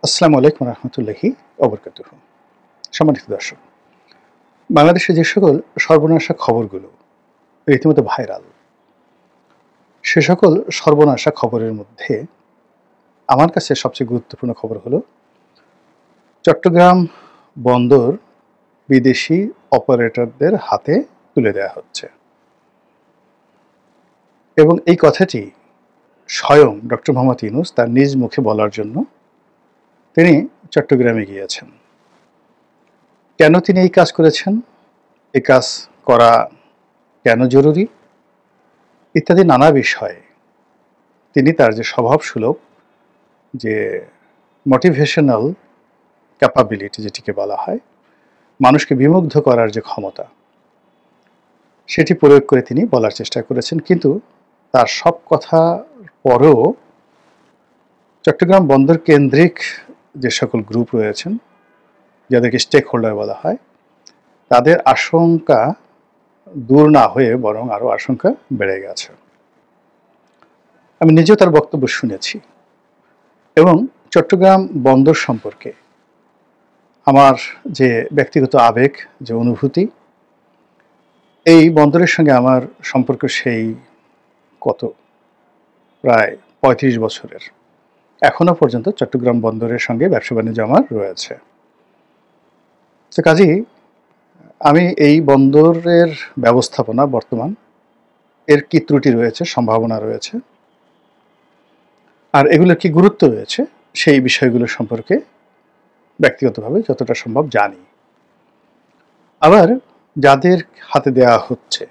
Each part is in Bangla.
আসসালামু আলাইকুম রহমতুল্লাহি ওবরকাতুহু। সম্মানিত দর্শক, বাংলাদেশে যে সকল সর্বনাশা খবরগুলো রীতিমতো ভাইরাল, সে সকল সর্বনাশা খবরের মধ্যে আমার কাছে সবচেয়ে গুরুত্বপূর্ণ খবর হলো চট্টগ্রাম বন্দর বিদেশি অপারেটরদের হাতে তুলে দেওয়া হচ্ছে। এবং এই কথাটি স্বয়ং ডক্টর মোহাম্মদ ইউনূস তার নিজ মুখে বলার জন্য তিনি চট্টগ্রামে গিয়েছেন। কেন তিনি এই কাজ করেছেন, এই কাজ করা কেন জরুরি ইত্যাদি নানা বিষয়ে তিনি তার যে স্বভাবসুলভ যে মোটিভেশনাল ক্যাপাবিলিটি যেটিকে বলা হয়, মানুষকে বিমুগ্ধ করার যে ক্ষমতা, সেটি প্রয়োগ করে তিনি বলার চেষ্টা করেছেন। কিন্তু তার সব কথা পরেও চট্টগ্রাম বন্দর কেন্দ্রিক যে সকল গ্রুপ রয়েছেন, যাদেরকে স্টেক হোল্ডার বলা হয়, তাদের আশঙ্কা দূর না হয়ে বরং আরও আশঙ্কা বেড়ে গেছে। আমি নিজেও তার বক্তব্য শুনেছি এবং চট্টগ্রাম বন্দর সম্পর্কে আমার যে ব্যক্তিগত আবেগ, যে অনুভূতি, এই বন্দরের সঙ্গে আমার সম্পর্ক সেই কত প্রায় ৩৫ বছরের। এখনো পর্যন্ত চট্টগ্রাম বন্দরের সঙ্গে ব্যবসা বাণিজ্য আমার রয়েছে। তো কাজেই আমি এই বন্দরের ব্যবস্থাপনা বর্তমান এর কি ত্রুটি রয়েছে, সম্ভাবনা রয়েছে, আর এগুলোর কি গুরুত্ব রয়েছে, সেই বিষয়গুলো সম্পর্কে ব্যক্তিগতভাবে যতটা সম্ভব জানি। আবার যাদের হাতে দেওয়া হচ্ছে,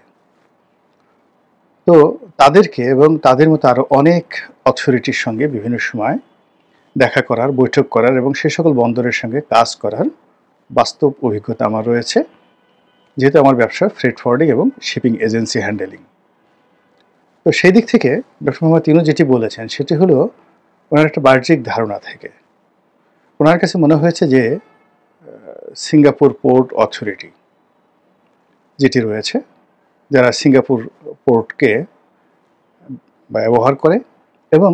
তো তাদেরকে এবং তাদের মতো আরও অনেক অথরিটির সঙ্গে বিভিন্ন সময় দেখা করার, বৈঠক করার এবং সে সকল বন্দরের সঙ্গে কাজ করার বাস্তব অভিজ্ঞতা আমার রয়েছে, যেহেতু আমার ব্যবসা ফ্রেট ফরওয়ার্ডিং এবং শিপিং এজেন্সি হ্যান্ডেলিং। তো সেই দিক থেকে ডক্টর মোহাম্মদ ইউনূস যেটি বলেছেন সেটি হলো ওনার একটা বাহ্যিক ধারণা থেকে ওনার কাছে মনে হয়েছে যে সিঙ্গাপুর পোর্ট অথরিটি যেটি রয়েছে, যারা সিঙ্গাপুর পোর্টকে ব্যবহার করে এবং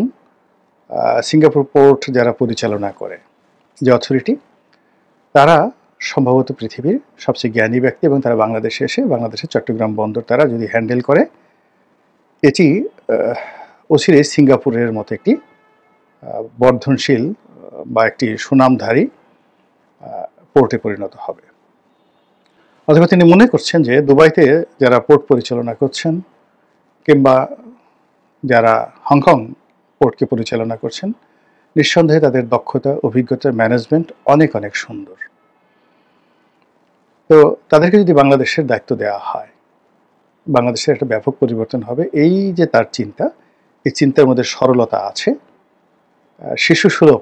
সিঙ্গাপুর পোর্ট যারা পরিচালনা করে যে অথরিটি, তারা সম্ভবত পৃথিবীর সবচেয়ে জ্ঞানী ব্যক্তি এবং তারা বাংলাদেশে এসে বাংলাদেশের চট্টগ্রাম বন্দর তারা যদি হ্যান্ডেল করে, এটি অচিরে সিঙ্গাপুরের মতো একটি বর্ধনশীল বা একটি সুনামধারী পোর্টে পরিণত হবে। অথবা তিনি মনে করছেন যে দুবাইতে যারা পোর্ট পরিচালনা করছেন কিংবা যারা হংকং পোর্টকে পরিচালনা করছেন, নিঃসন্দেহে তাদের দক্ষতা, অভিজ্ঞতা, ম্যানেজমেন্ট অনেক অনেক সুন্দর। তো তাদেরকে যদি বাংলাদেশের দায়িত্ব দেওয়া হয়, বাংলাদেশের একটা ব্যাপক পরিবর্তন হবে। এই যে তার চিন্তা, এই চিন্তার মধ্যে সরলতা আছে, শিশুসুলভ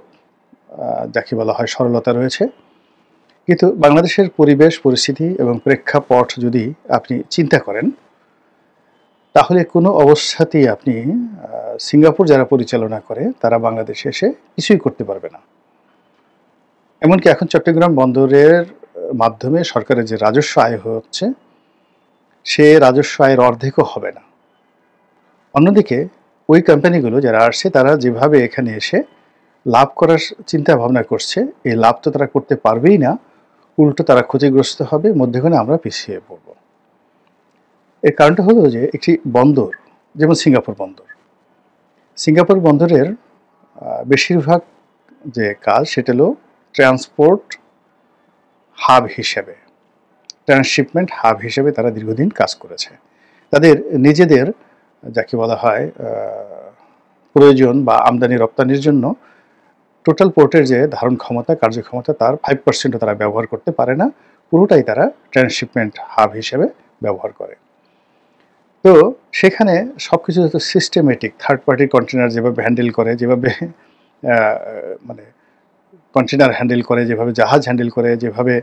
যাকে বলা হয় সরলতা রয়েছে। কিন্তু বাংলাদেশের পরিবেশ পরিস্থিতি এবং প্রেক্ষাপট যদি আপনি চিন্তা করেন, তাহলে কোনো অবস্থাতেই আপনি সিঙ্গাপুর যারা পরিচালনা করে তারা বাংলাদেশে এসে কিছুই করতে পারবে না। এমনকি এখন চট্টগ্রাম বন্দরের মাধ্যমে সরকারের যে রাজস্ব আয় হচ্ছে, সে রাজস্ব আয়ের অর্ধেকও হবে না। অন্যদিকে ওই কোম্পানিগুলো যারা আসছে, তারা যেভাবে এখানে এসে লাভ করার চিন্তা ভাবনা করছে, এই লাভ তো তারা করতে পারবেই না, উল্টো তারা ক্ষতিগ্রস্ত হবে, মধ্যখানে আমরা পিছিয়ে পড়ব। এর কারণটা হলো যে একটি বন্দর যেমন সিঙ্গাপুর বন্দরের বেশিরভাগ যে কাজ সেটা হলো ট্রান্সপোর্ট হাব হিসেবে, ট্রান্সশিপমেন্ট হাব হিসেবে তারা দীর্ঘদিন কাজ করেছে। তাদের নিজেদের যাকে বলা হয় প্রয়োজন বা আমদানি রপ্তানির জন্য টোটাল পোর্টের যে ধারণ ক্ষমতা, কার্যক্ষমতা, তার 5% তারা ব্যবহার করতে পারে না, পুরোটাই তারা ট্রান্সশিপমেন্ট হাব হিসেবে ব্যবহার করে। তো সেখানে সব কিছু যত সিস্টেমেটিক, থার্ড পার্টি কন্টেনার যেভাবে হ্যান্ডেল করে, যেভাবে মানে কন্টেনার হ্যান্ডেল করে, যেভাবে জাহাজ হ্যান্ডেল করে, যেভাবে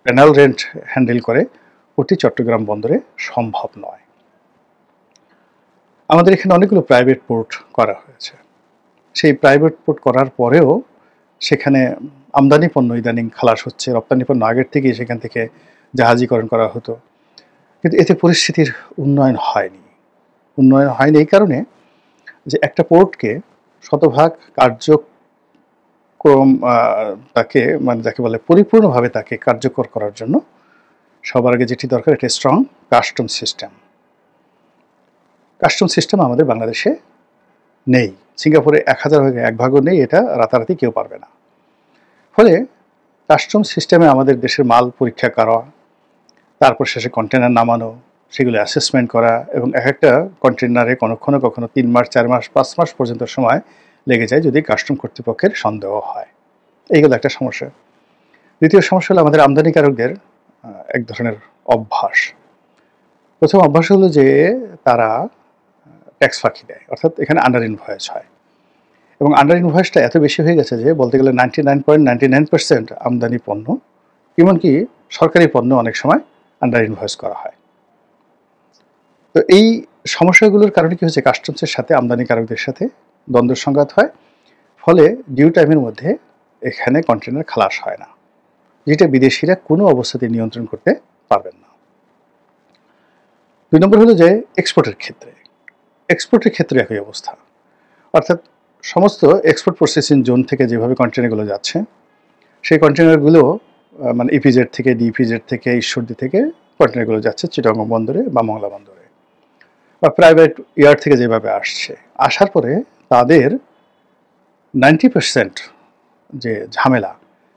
প্যানেল রেন্ট হ্যান্ডেল করে, ওটি চট্টগ্রাম বন্দরে সম্ভব নয়। আমাদের এখানে অনেকগুলো প্রাইভেট পোর্ট করা হয়েছে। সেই প্রাইভেট পোর্ট করার পরেও সেখানে আমদানি পণ্য ইদানিং খালাস হচ্ছে, রপ্তানি পণ্য আগের থেকেই সেখান থেকে জাহাজীকরণ করা হতো, কিন্তু এতে পরিস্থিতির উন্নয়ন হয়নি। এই কারণে যে একটা পোর্টকে শতভাগ তাকে মানে যাকে বলে পরিপূর্ণভাবে তাকে কার্যকর করার জন্য সবার আগে যেটি দরকার একটা strong custom system. Custom system আমাদের বাংলাদেশে নেই। সিঙ্গাপুরে 1000 ভাগে 1 ভাগও নেই, এটা রাতারাতি কেউ পারবে না। ফলে কাস্টম সিস্টেমে আমাদের দেশের মাল পরীক্ষা করা, তারপর শেষে কন্টেনার নামানো, সেগুলো অ্যাসেসমেন্ট করা, এবং এক একটা কন্টেনারে কখনো 3 মাস 4 মাস 5 মাস পর্যন্ত সময় লেগে যায় যদি কাস্টম কর্তৃপক্ষের সন্দেহ হয়। এইগুলো একটা সমস্যা। দ্বিতীয় সমস্যা হলো আমাদের আমদানিকারকদের এক ধরনের অভ্যাস। প্রথম অভ্যাস হলো যে তারা ট্যাক্স ফাঁকি দেয়, অর্থাৎ এখানে আন্ডার ইনভয়েস হয়, এবং আন্ডার ইনভয়েসটা এত বেশি হয়ে গেছে যে বলতে গেলে 99.99% আমদানি পণ্য, এমনকি সরকারি পণ্য অনেক সময় আন্ডার ইনভয়েস করা হয়। তো এই সমস্যাগুলোর কারণে কি হচ্ছে, কাস্টমসের সাথে আমদানিকারকদের সাথে দ্বন্দ্ব সংঘাত হয়, ফলে ডিউ টাইমের মধ্যে এখানে কন্টেনার খালাস হয় না, যেটা বিদেশিরা কোনো অবস্থাতে নিয়ন্ত্রণ করতে পারবেন না। 2 নম্বর হলো যে এক্সপোর্টের ক্ষেত্রে একই অবস্থা, অর্থাৎ সমস্ত এক্সপোর্ট প্রসেসিং জোন থেকে যেভাবে কন্টেনারগুলো যাচ্ছে, সেই কন্টেনারগুলো মানে ইপিজেড থেকে, ডিপিজেড থেকে, ঈশ্বরদী থেকে কন্টেনারগুলো যাচ্ছে চিটাগং বন্দরে বা মংলা বন্দরে, বা প্রাইভেট ইয়ার্ড থেকে যেভাবে আসছে, আসার পরে তাদের 90% যে ঝামেলা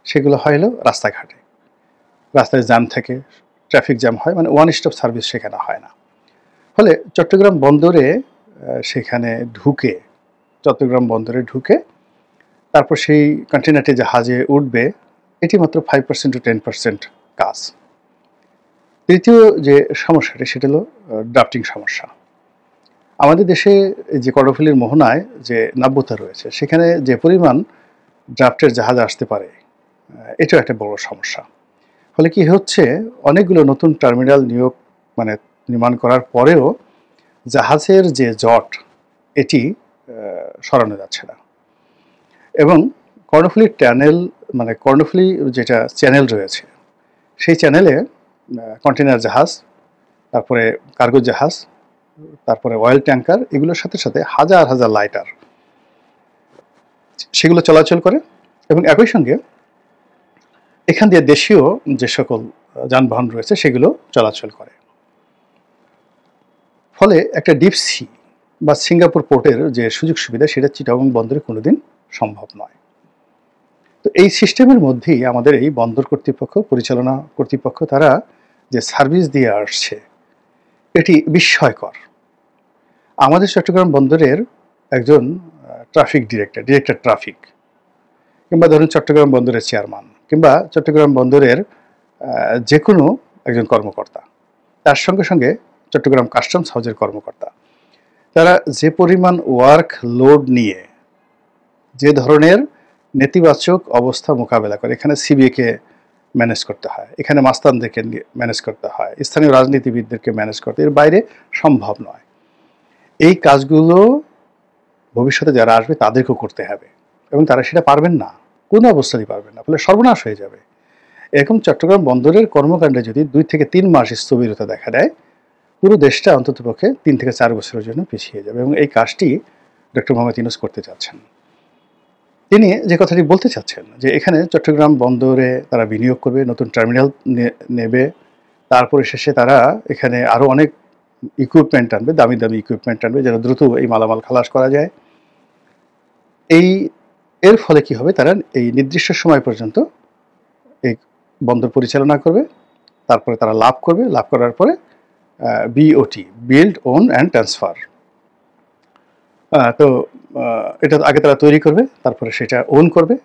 সেগুলো হয় হলো রাস্তাঘাটে, রাস্তায় জ্যাম থেকে, ট্রাফিক জ্যাম হয়, মানে ওয়ান স্টপ সার্ভিস সেখানে হয় না। ফলে চট্টগ্রাম বন্দরে ঢুকে তারপর সেই কন্টেনারটি জাহাজে উঠবে, এটি মাত্র 5% to 10% কাজ। তৃতীয় যে সমস্যাটি সেটা হলো ড্রাফটিং সমস্যা। আমাদের দেশে যে কর্ণফুলীর মোহনায় যে নাব্যতা রয়েছে, সেখানে যে পরিমাণ ড্রাফটের জাহাজ আসতে পারে, এটাও একটা বড় সমস্যা। ফলে কি হচ্ছে, অনেকগুলো নতুন টার্মিনাল নির্মাণ করার পরেও জাহাজের যে জট, এটি সরানো যাচ্ছে না, এবং কর্ণফুলী যেটা চ্যানেল রয়েছে, সেই চ্যানেলে কন্টেনার জাহাজ, তারপরে কার্গো জাহাজ, তারপরে অয়েল ট্যাঙ্কার, এগুলোর সাথে সাথে হাজার হাজার লাইটার সেগুলো চলাচল করে, এবং একই সঙ্গে এখান দিয়ে দেশীয় যে সকল যানবাহন রয়েছে সেগুলো চলাচল করে। ফলে একটা ডিপ সি বা সিঙ্গাপুর পোর্টের যে সুযোগ সুবিধা, সেটা চিটাগং বন্দরে কোনোদিন সম্ভব নয়। তো এই সিস্টেমের মধ্যেই আমাদের এই বন্দর পরিচালনা কর্তৃপক্ষ তারা যে সার্ভিস দিয়ে আসছে, এটি বিস্ময়কর। আমাদের চট্টগ্রাম বন্দরের একজন ডিরেক্টর ট্রাফিক, কিংবা ধরুন চট্টগ্রাম বন্দরের চেয়ারম্যান, কিংবা চট্টগ্রাম বন্দরের যে কোনো একজন কর্মকর্তা, তার সঙ্গে সঙ্গে চট্টগ্রাম কাস্টমস হাউজের কর্মকর্তা, তারা যে পরিমাণ ওয়ার্ক লোড নিয়ে যে ধরনের নেতিবাচক অবস্থা মোকাবেলা করে, এখানে সিবিএকে ম্যানেজ করতে হয়, এখানে মাস্তানদেরকে ম্যানেজ করতে হয়, স্থানীয় রাজনীতিবিদদেরকে ম্যানেজ করতে, এর বাইরে সম্ভব নয়। এই কাজগুলো ভবিষ্যতে যারা আসবে তাদেরকেও করতে হবে, এবং তারা সেটা পারবেন না, কোনো অবস্থাতেই পারবেন না, ফলে সর্বনাশ হয়ে যাবে। এরকম চট্টগ্রাম বন্দরের কর্মকাণ্ডে যদি 2 থেকে 3 মাস স্থবিরতা দেখা দেয়, পুরো দেশটা অন্ততপক্ষে 3 থেকে 4 বছরের জন্য পিছিয়ে যাবে, এবং এই কাজটি ডক্টর মোহাম্মদ ইউনূস করতে চাচ্ছেন। তিনি যে কথাটি বলতে চাচ্ছেন যে এখানে চট্টগ্রাম বন্দরে তারা বিনিয়োগ করবে, নতুন টার্মিনাল নেবে, তারপরে শেষে তারা এখানে আরও অনেক ইকুইপমেন্ট আনবে, দামি দামি ইকুইপমেন্ট আনবে, যেন দ্রুত এই মালামাল খালাস করা যায়। এর ফলে কি হবে, তারা এই নির্দিষ্ট সময় পর্যন্ত এই বন্দর পরিচালনা করবে, তারপরে তারা লাভ করবে, লাভ করার পরে BOT, build, own and transfer, তো এটা আগে তারা তৈরি করবে, তারপরে সেটা ওন করবে,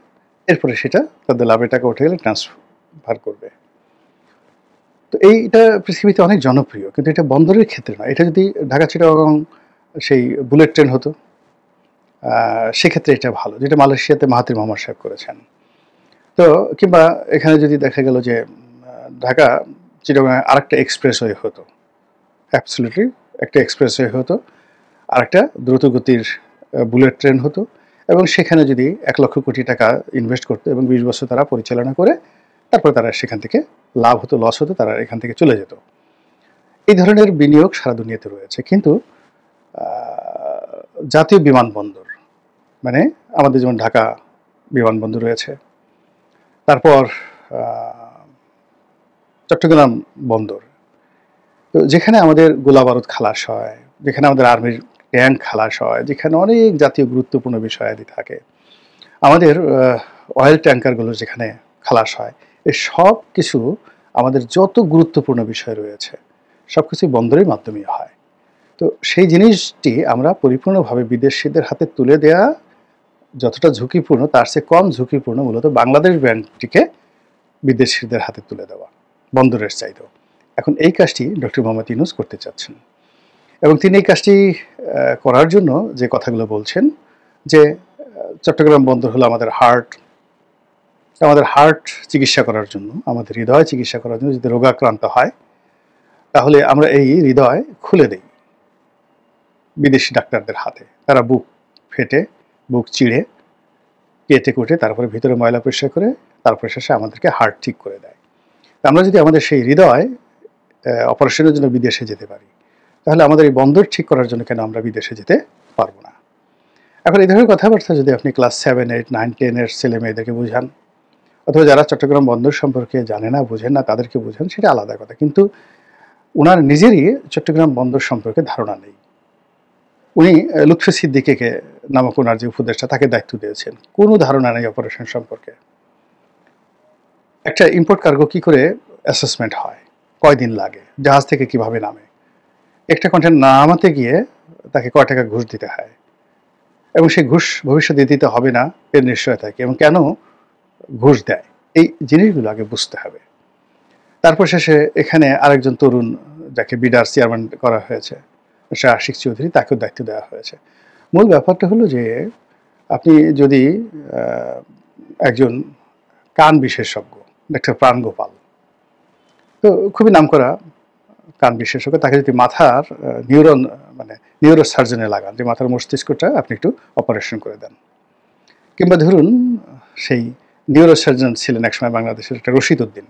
এরপরে সেটা তাদের লাভের টাকা উঠে গেলে ট্রান্সফার করবে। তো এইটা পৃথিবীতে অনেক জনপ্রিয়, কিন্তু এটা বন্দরের ক্ষেত্রে নয়। এটা যদি ঢাকা চিটাগং সেই বুলেট ট্রেন হতো, সেক্ষেত্রে এটা ভালো, যেটা মালয়েশিয়াতে মাহাথির মোহাম্মদ সাহেব করেছেন। তো কিংবা এখানে যদি দেখা গেল যে ঢাকা চিটাগং আরেকটা এক্সপ্রেসওয়ে হতো, অ্যাবসলিউটলি একটা এক্সপ্রেসওয়ে হতো, আরেকটা দ্রুতগতির বুলেট ট্রেন হতো, এবং সেখানে যদি 1 লক্ষ কোটি টাকা ইনভেস্ট করতো এবং 20 বছর তারা পরিচালনা করে, তারপর তারা সেখান থেকে লাভ হতো, লস হতো, তারা এখান থেকে চলে যেত। এই ধরনের বিনিয়োগ সারা দুনিয়াতে রয়েছে, কিন্তু জাতীয় বিমানবন্দর, মানে আমাদের যেমন ঢাকা বিমানবন্দর রয়েছে। তারপর চট্টগ্রাম বন্দর, তো যেখানে আমাদের গোলাবারুদ খালাস হয়, যেখানে আমাদের আর্মির ট্যাঙ্ক খালাস হয়, যেখানে অনেক জাতীয় গুরুত্বপূর্ণ বিষয়াদি থাকে, আমাদের অয়েল ট্যাঙ্কারগুলো যেখানে খালাস হয়, এই সব কিছু আমাদের যত গুরুত্বপূর্ণ বিষয় রয়েছে সব কিছুই বন্দরের মাধ্যমেই হয়। তো সেই জিনিসটি আমরা পরিপূর্ণভাবে বিদেশিদের হাতে তুলে দেয়া যতটা ঝুঁকিপূর্ণ, তার চেয়ে কম ঝুঁকিপূর্ণ মূলত বাংলাদেশ ব্যাংকটিকে বিদেশিদের হাতে তুলে দেওয়া, বন্দরের চাইতেও। এখন এই কাজটি ডক্টর মোহাম্মদ ইউনূস করতে চাচ্ছেন, এবং তিনি এই কাজটি করার জন্য যে কথাগুলো বলছেন যে চট্টগ্রাম বন্দর হলো আমাদের হার্ট চিকিৎসা করার জন্য, আমাদের হৃদয় চিকিৎসা করার জন্য। যদি রোগাক্রান্ত হয় তাহলে আমরা এই হৃদয় খুলে দেই বিদেশি ডাক্তারদের হাতে। তারা বুক ফেটে, বুক চিড়ে, কেটে কুটে তারপরে ভিতরে ময়লা পরিষ্কার করে তারপরে শেষে আমাদেরকে হার্ট ঠিক করে দেয়। আমরা যদি আমাদের সেই হৃদয় অপারেশনের জন্য বিদেশে যেতে পারি, তাহলে আমাদের এই বন্দর ঠিক করার জন্য কেন আমরা বিদেশে যেতে পারবো না? এখন এই ধরনের কথাবার্তা যদি আপনি ক্লাস 7, 8, 9, 10 এর ছেলে মেয়েদেরকে বোঝান, অথবা যারা চট্টগ্রাম বন্দর সম্পর্কে জানে না, বোঝেন না, তাদেরকে বোঝান, সেটা আলাদা কথা। কিন্তু ওনার নিজেরই চট্টগ্রাম বন্দর সম্পর্কে ধারণা নেই। উনি লুৎফি সিদ্দিকীকে নামক ওনার যে উপদেষ্টা, তাকে দায়িত্ব দিয়েছেন, কোনো ধারণা নেই অপারেশন সম্পর্কে। একটা ইম্পোর্ট কার্গো কি করে অ্যাসেসমেন্ট হয়, কয়দিন লাগে, জাহাজ থেকে কিভাবে নামে, একটা কন্টেনার নামাতে গিয়ে তাকে কয় টাকা ঘুষ দিতে হয়, এবং সেই ঘুষ ভবিষ্যতে দিতে হবে না এর নিশ্চয়তা কি, এবং কেন ঘুষ দেয়, এই জিনিসগুলো আগে বুঝতে হবে। তারপর শেষে এখানে আরেকজন তরুণ যাকে বিডার চেয়ারম্যান করা হয়েছে, শাহ আশিক চৌধুরী, তাকেও দায়িত্ব দেওয়া হয়েছে। মূল ব্যাপারটা হলো যে আপনি যদি একজন কান বিশেষজ্ঞ ডাক্তার প্রাণগোপাল, তো খুবই নামকরা কান বিশেষজ্ঞ, তাকে যদি মাথার নিউরো সার্জনে লাগান, যে মাথার মস্তিষ্কটা আপনি একটু অপারেশন করে দেন, কিংবা ধরুন সেই নিউরো সার্জন ছিলেন একসময় বাংলাদেশের একটা রশিদ উদ্দিন,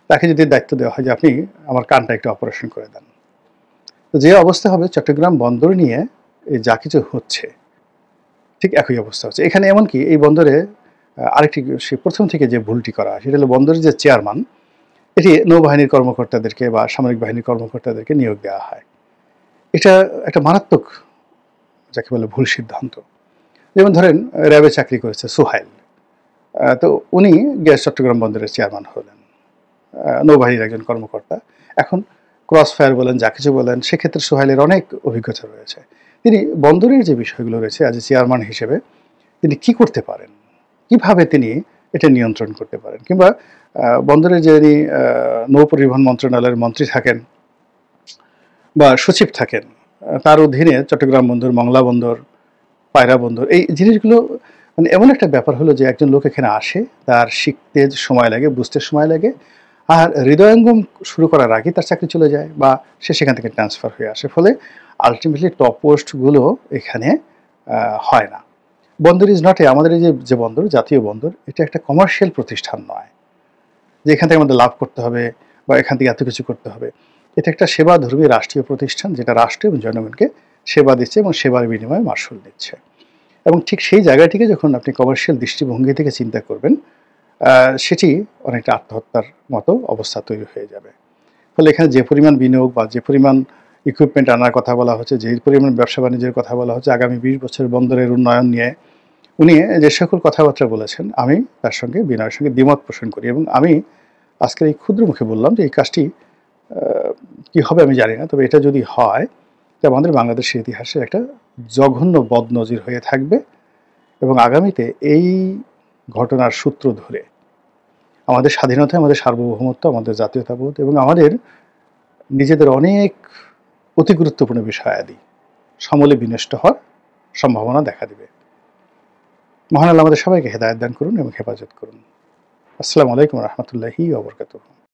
তাকে যদি দায়িত্ব দেওয়া হয় যে আপনি আমার কানটা একটু অপারেশন করে দেন, তো যে অবস্থা হবে চট্টগ্রাম বন্দর নিয়ে যা কিছু হচ্ছে ঠিক একই অবস্থা হচ্ছে এখানে। এমনকি এই বন্দরে আরেকটি সে প্রথম থেকে যে ভুলটি করা, সেটা হলো বন্দরের যে চেয়ারম্যান, এটি নৌবাহিনীর কর্মকর্তাদেরকে বা সামরিক বাহিনীর কর্মকর্তাদেরকে নিয়োগ দেওয়া হয়। এটা একটা মারাত্মক, যাকে বলে ভুল সিদ্ধান্ত। যেমন ধরেন র্যাবে চাকরি করেছে সুহাইল, তো উনি গ্যাস চট্টগ্রাম বন্দরের চেয়ারম্যান হলেন, নৌবাহিনীর একজন কর্মকর্তা। এখন ক্রস ফায়ার বলেন, যা কিছু বলেন, সেক্ষেত্রে সোহাইলের অনেক অভিজ্ঞতা রয়েছে। তিনি বন্দরের যে বিষয়গুলো রয়েছে আজ চেয়ারম্যান হিসেবে তিনি কি করতে পারেন, কিভাবে তিনি এটা নিয়ন্ত্রণ করতে পারেন, কিংবা বন্দরে যিনি নৌ পরিবহন মন্ত্রণালয়ের মন্ত্রী থাকেন বা সচিব থাকেন, তার অধীনে চট্টগ্রাম বন্দর, মংলা বন্দর, পায়রা বন্দর, এই জিনিসগুলো এমন একটা ব্যাপার হলো যে একজন লোক এখানে আসে, তার শিখতে সময় লাগে, বুঝতে সময় লাগে, আর হৃদয়ঙ্গম শুরু করার আগে তার চাকরি চলে যায় বা সে সেখান থেকে ট্রান্সফার হয়ে আসে। ফলে আলটিমেটলি টপ পোস্টগুলো এখানে হয় না। বন্দর ইজ নট আমাদের এই যে বন্দর, জাতীয় বন্দর, এটা একটা কমার্শিয়াল প্রতিষ্ঠান নয় যে এখান থেকে আমাদের লাভ করতে হবে বা এখান থেকে এত কিছু করতে হবে। এটা একটা সেবাধর্মী রাষ্ট্রীয় প্রতিষ্ঠান, যেটা রাষ্ট্র এবং জনগণকে সেবা দিচ্ছে এবং সেবার বিনিময়ে মাশুল দিচ্ছে। এবং ঠিক সেই জায়গাটিকে যখন আপনি কমার্শিয়াল দৃষ্টিভঙ্গি থেকে চিন্তা করবেন, সেটি অনেকটা আত্মহত্যার মতো অবস্থা তৈরি হয়ে যাবে। ফলে এখানে যে পরিমাণ বিনিয়োগ বা যে পরিমাণ ইকুইপমেন্ট আনার কথা বলা হচ্ছে, যে পরিমাণ ব্যবসা বাণিজ্যের কথা বলা হচ্ছে, আগামী 20 বছর বন্দরের উন্নয়ন নিয়ে উনি যে সকল কথাবার্তা বলেছেন, আমি তার সঙ্গে বিনয়ের সঙ্গে দ্বিমত পোষণ করি। এবং আমি আজকের এই ক্ষুদ্র মুখে বললাম যে এই কাজটি কি হবে আমি জানি না, তবে এটা যদি হয় তা আমাদের বাংলাদেশের ইতিহাসে একটা জঘন্য বদনজির হয়ে থাকবে, এবং আগামীতে এই ঘটনার সূত্র ধরে আমাদের স্বাধীনতা, আমাদের সার্বভৌমত্ব, আমাদের জাতীয়তাবোধ এবং আমাদের নিজেদের অনেক অতি গুরুত্বপূর্ণ বিষয়াদি সমূলে বিনষ্ট হওয়ার সম্ভাবনা দেখা দিবে। মহান আল্লাহ আমাদের সবাইকে হেদায়েত দান করুন এবং হেফাজত করুন। আসসালামু আলাইকুম ওয়া রাহমাতুল্লাহি ওয়া বারাকাতুহু।